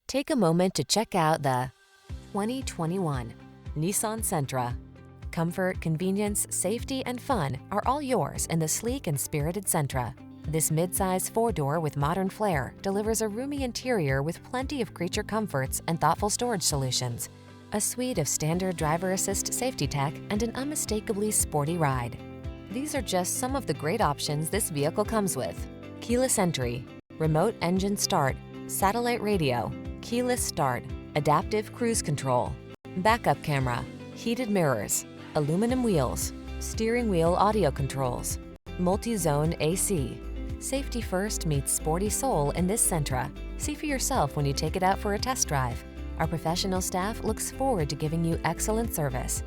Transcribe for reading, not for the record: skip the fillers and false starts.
Take a moment to check out the 2021 Nissan Sentra. Comfort, convenience, safety, and fun are all yours in the sleek and spirited Sentra. This midsize four-door with modern flair delivers a roomy interior with plenty of creature comforts and thoughtful storage solutions, a suite of standard driver assist safety tech, and an unmistakably sporty ride. These are just some of the great options this vehicle comes with: keyless entry, remote engine start, satellite radio, keyless start, adaptive cruise control, backup camera, heated mirrors, aluminum wheels, steering wheel audio controls, multi-zone AC. Safety first meets sporty soul in this Sentra. See for yourself when you take it out for a test drive. Our professional staff looks forward to giving you excellent service.